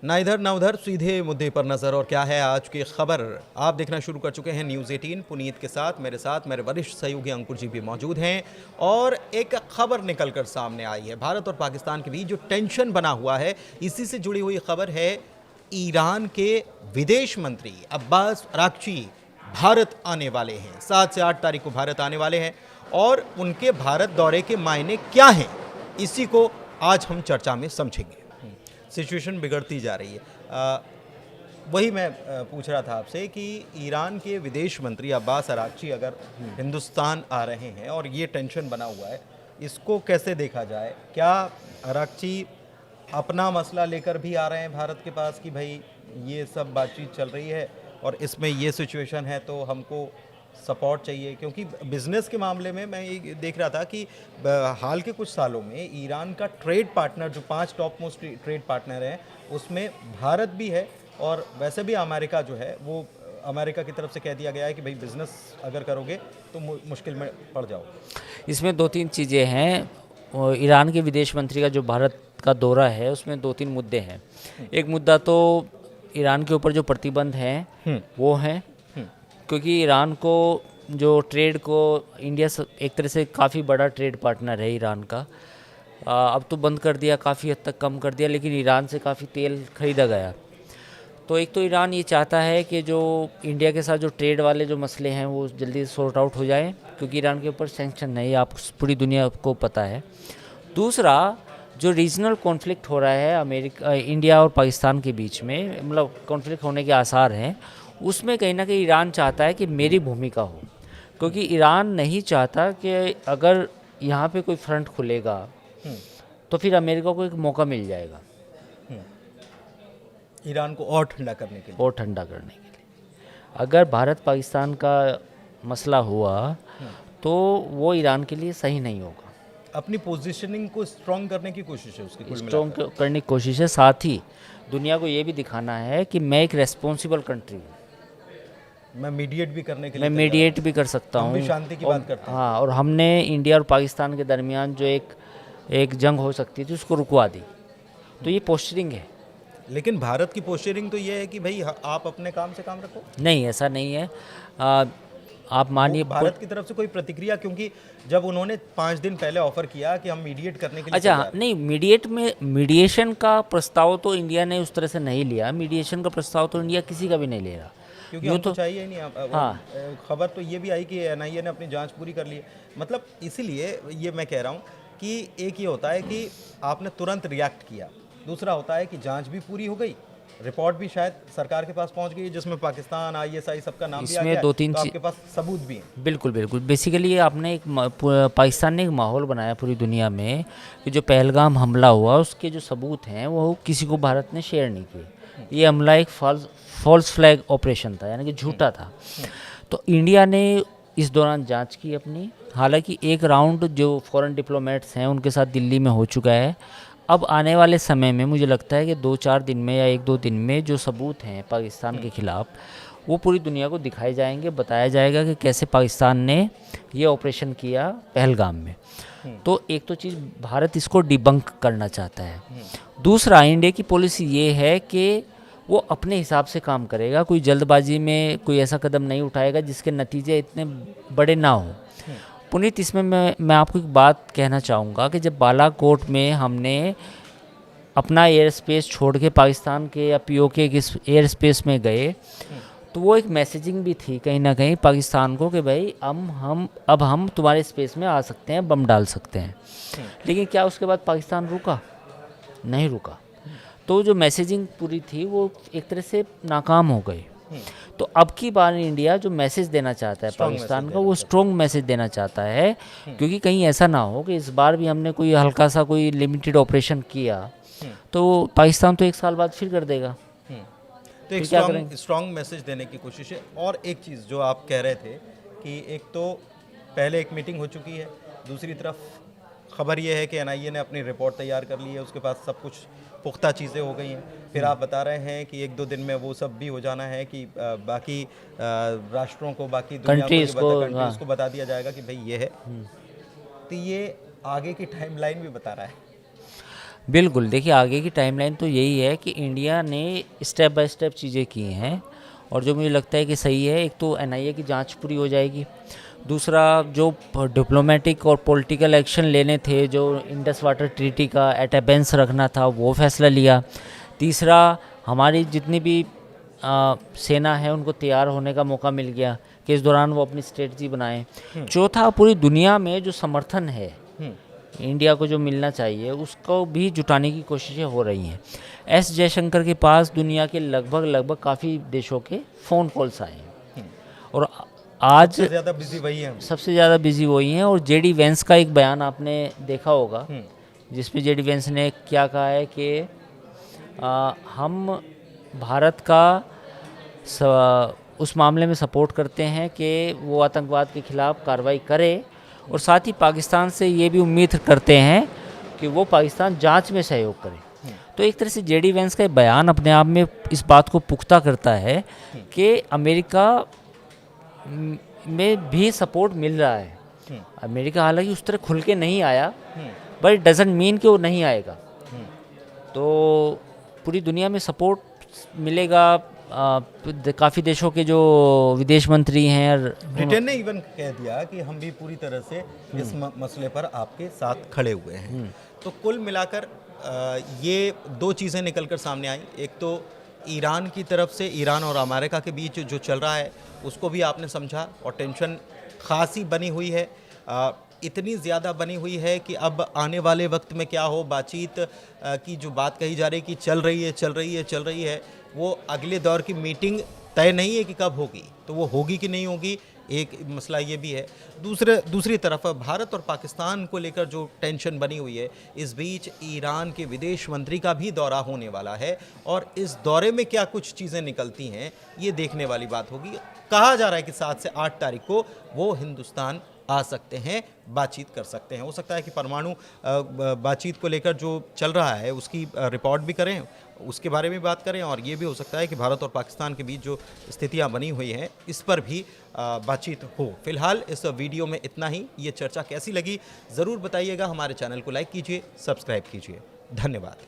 ना इधर ना उधर, सीधे मुद्दे पर नजर। और क्या है आज की खबर, आप देखना शुरू कर चुके हैं न्यूज़ 18 पुनीत के साथ मेरे वरिष्ठ सहयोगी अंकुर जी भी मौजूद हैं। और एक खबर निकल कर सामने आई है, भारत और पाकिस्तान के बीच जो टेंशन बना हुआ है, इसी से जुड़ी हुई खबर है। ईरान के विदेश मंत्री अब्बास अराक्ची भारत आने वाले हैं, 7 से 8 तारीख को भारत आने वाले हैं। और उनके भारत दौरे के मायने क्या हैं, इसी को आज हम चर्चा में समझेंगे। सिचुएशन बिगड़ती जा रही है। वही मैं पूछ रहा था आपसे कि ईरान के विदेश मंत्री अब्बास अराक्ची अगर हिंदुस्तान आ रहे हैं और ये टेंशन बना हुआ है, इसको कैसे देखा जाए? क्या अराक्ची अपना मसला लेकर भी आ रहे हैं भारत के पास कि भाई ये सब बातचीत चल रही है और इसमें ये सिचुएशन है तो हमको सपोर्ट चाहिए? क्योंकि बिज़नेस के मामले में मैं ये देख रहा था कि हाल के कुछ सालों में ईरान का ट्रेड पार्टनर, जो 5 टॉप मोस्ट ट्रेड पार्टनर हैं, उसमें भारत भी है। और वैसे भी अमेरिका जो है, वो अमेरिका की तरफ से कह दिया गया है कि भाई बिज़नेस अगर करोगे तो मुश्किल में पड़ जाओ। इसमें 2-3 चीज़ें हैं। और ईरान के विदेश मंत्री का जो भारत का दौरा है, उसमें 2-3 मुद्दे हैं। एक मुद्दा तो ईरान के ऊपर जो प्रतिबंध हैं वो हैं, क्योंकि ईरान को जो ट्रेड को, इंडिया एक तरह से काफ़ी बड़ा ट्रेड पार्टनर है ईरान का। अब तो बंद कर दिया, काफ़ी हद तक कम कर दिया, लेकिन ईरान से काफ़ी तेल खरीदा गया। तो एक तो ईरान ये चाहता है कि जो इंडिया के साथ जो ट्रेड वाले जो मसले हैं वो जल्दी सॉर्ट आउट हो जाए, क्योंकि ईरान के ऊपर सैंक्शन है, ये आप पूरी दुनिया को पता है। दूसरा, जो रीजनल कॉन्फ्लिक्ट हो रहा है अमेरिका, इंडिया और पाकिस्तान के बीच में, मतलब कॉन्फ्लिक्ट होने के आसार हैं, उसमें कहीं ना कहीं ईरान चाहता है कि मेरी भूमिका हो, क्योंकि ईरान नहीं चाहता कि अगर यहाँ पे कोई फ्रंट खुलेगा तो फिर अमेरिका को एक मौका मिल जाएगा ईरान को और ठंडा करने के लिए। अगर भारत पाकिस्तान का मसला हुआ तो वो ईरान के लिए सही नहीं होगा। अपनी पोजीशनिंग को स्ट्रॉन्ग करने की कोशिश है उसकी, कुल स्ट्रॉन्ग मिलाकर। करने की कोशिश है। साथ ही दुनिया को ये भी दिखाना है कि मैं एक रेस्पॉन्सिबल कंट्री हूँ, मैं मीडिएट भी करने के लिए, मैं मीडिएट भी कर सकता हूँ। हम भी शांति की बात करते हैं। हाँ, और हमने इंडिया और पाकिस्तान के दरमियान जो एक जंग हो सकती थी उसको रुकवा दी। तो ये पोस्चरिंग है। लेकिन भारत की पोस्चरिंग तो ये है कि भाई आप अपने काम से काम रखो। नहीं, ऐसा नहीं है। आप मानिए भारत की तरफ से कोई प्रतिक्रिया, क्योंकि जब उन्होंने 5 दिन पहले ऑफर किया कि हम मीडिएट करने के लिए, अच्छा, नहीं, मीडिएशन का प्रस्ताव तो इंडिया ने उस तरह से नहीं लिया। मीडिएशन का प्रस्ताव तो इंडिया किसी का भी नहीं ले रहा, क्योंकि हमको चाहिए ही नहीं। हाँ, खबर तो ये भी आई कि एनआईए ने अपनी जांच पूरी कर ली है। मतलब इसीलिए ये मैं कह रहा हूँ कि एक ये होता है कि आपने तुरंत रिएक्ट किया, दूसरा होता है कि जांच भी पूरी हो गई, रिपोर्ट भी शायद सरकार के पास पहुंच गई, जिसमें पाकिस्तान, आईएसआई सबका नाम भी आ गया है, तो आपके पास सबूत भी हैं। बिल्कुल बिल्कुल। बेसिकली आपने पाकिस्तान ने एक माहौल बनाया पूरी दुनिया में कि जो पहलगाम हमला हुआ उसके जो सबूत हैं वो किसी को भारत ने शेयर नहीं किए। ये हमला एक फॉल्स फ्लैग ऑपरेशन था, यानी कि झूठा था। तो इंडिया ने इस दौरान जांच की अपनी। हालांकि एक राउंड जो फॉरेन डिप्लोमेट्स हैं उनके साथ दिल्ली में हो चुका है। अब आने वाले समय में मुझे लगता है कि 2-4 दिन में या 1-2 दिन में जो सबूत हैं पाकिस्तान के खिलाफ, वो पूरी दुनिया को दिखाए जाएंगे, बताया जाएगा कि कैसे पाकिस्तान ने ये ऑपरेशन किया पहलगाम में। तो एक तो चीज़ भारत इसको डिबंक करना चाहता है। दूसरा, इंडिया की पॉलिसी ये है कि वो अपने हिसाब से काम करेगा, कोई जल्दबाजी में कोई ऐसा कदम नहीं उठाएगा जिसके नतीजे इतने बड़े ना हो। पुनीत, इसमें मैं आपको एक बात कहना चाहूँगा कि जब बालाकोट में हमने अपना एयर स्पेस छोड़ के पाकिस्तान के या पीओके के एयर स्पेस में गए, तो वो एक मैसेजिंग भी थी कहीं ना कहीं पाकिस्तान को कि भाई अब हम तुम्हारे स्पेस में आ सकते हैं, बम डाल सकते हैं। लेकिन क्या उसके बाद पाकिस्तान रुका? नहीं रुका। तो जो मैसेजिंग पूरी थी वो एक तरह से नाकाम हो गई। तो अब की बार इंडिया जो मैसेज देना चाहता है पाकिस्तान का, वो स्ट्रॉन्ग मैसेज देना चाहता है, क्योंकि कहीं ऐसा ना हो कि इस बार भी हमने कोई हल्का सा कोई लिमिटेड ऑपरेशन किया तो पाकिस्तान तो 1 साल बाद फिर कर देगा। तो एक स्ट्रॉन्ग मैसेज देने की कोशिश है। और एक चीज़ जो आप कह रहे थे कि एक तो पहले एक मीटिंग हो चुकी है, दूसरी तरफ खबर ये है कि एनआईए ने अपनी रिपोर्ट तैयार कर ली है, उसके पास सब कुछ पुख्ता चीज़ें हो गई हैं। फिर आप बता रहे हैं कि 1-2 दिन में वो सब भी हो जाना है कि बाकी राष्ट्रों को, बाकी दुनिया कंट्रीज़ को बता दिया जाएगा कि भाई ये है। तो ये आगे की टाइमलाइन भी बता रहा है। बिल्कुल, देखिए आगे की टाइमलाइन तो यही है कि इंडिया ने स्टेप बाय स्टेप चीज़ें की हैं और जो मुझे लगता है कि सही है। एक तो एनआईए की जांच पूरी हो जाएगी, दूसरा जो डिप्लोमेटिक और पॉलिटिकल एक्शन लेने थे, जो इंडस वाटर ट्रीटी का एट एबेंस रखना था वो फैसला लिया, तीसरा हमारी जितनी भी सेना है उनको तैयार होने का मौका मिल गया कि इस दौरान वो अपनी स्ट्रेटजी बनाएं, चौथा पूरी दुनिया में जो समर्थन है इंडिया को जो मिलना चाहिए उसको भी जुटाने की कोशिशें हो रही हैं। एस जयशंकर के पास दुनिया के लगभग काफ़ी देशों के फ़ोन कॉल्स आए हैं और आज सबसे ज़्यादा बिजी वही है। सबसे ज़्यादा बिजी वही हैं। और जेडी वेंस का एक बयान आपने देखा होगा जिसमें जेडी वेंस ने क्या कहा है कि हम भारत का उस मामले में सपोर्ट करते हैं कि वो आतंकवाद के ख़िलाफ़ कार्रवाई करे और साथ ही पाकिस्तान से ये भी उम्मीद करते हैं कि वो पाकिस्तान जांच में सहयोग करे। तो एक तरह से जेडी वेंस का बयान अपने आप में इस बात को पुख्ता करता है कि अमेरिका में भी सपोर्ट मिल रहा है। अमेरिका हालांकि उस तरह खुल के नहीं आया, बट इट डजंट मीन कि वो नहीं आएगा। तो पूरी दुनिया में सपोर्ट मिलेगा। काफ़ी देशों के जो विदेश मंत्री हैं, ब्रिटेन ने इवन कह दिया कि हम भी पूरी तरह से इस मसले पर आपके साथ खड़े हुए हैं। तो कुल मिलाकर ये दो चीज़ें निकलकर सामने आई। एक तो ईरान की तरफ से, ईरान और अमेरिका के बीच जो चल रहा है उसको भी आपने समझा और टेंशन खासी बनी हुई है, इतनी ज़्यादा बनी हुई है कि अब आने वाले वक्त में क्या हो, बातचीत की जो बात कही जा रही कि चल रही है, वो अगले दौर की मीटिंग तय नहीं है कि कब होगी, तो वो होगी कि नहीं होगी, एक मसला ये भी है। दूसरी तरफ भारत और पाकिस्तान को लेकर जो टेंशन बनी हुई है, इस बीच ईरान के विदेश मंत्री का भी दौरा होने वाला है और इस दौरे में क्या कुछ चीज़ें निकलती हैं ये देखने वाली बात होगी। कहा जा रहा है कि 7 से 8 तारीख को वो हिंदुस्तान आ सकते हैं, बातचीत कर सकते हैं। हो सकता है कि परमाणु बातचीत को लेकर जो चल रहा है उसकी रिपोर्ट भी करें, उसके बारे में बात करें, और ये भी हो सकता है कि भारत और पाकिस्तान के बीच जो स्थितियां बनी हुई हैं इस पर भी बातचीत हो। फिलहाल इस वीडियो में इतना ही। ये चर्चा कैसी लगी ज़रूर बताइएगा। हमारे चैनल को लाइक कीजिए, सब्सक्राइब कीजिए। धन्यवाद।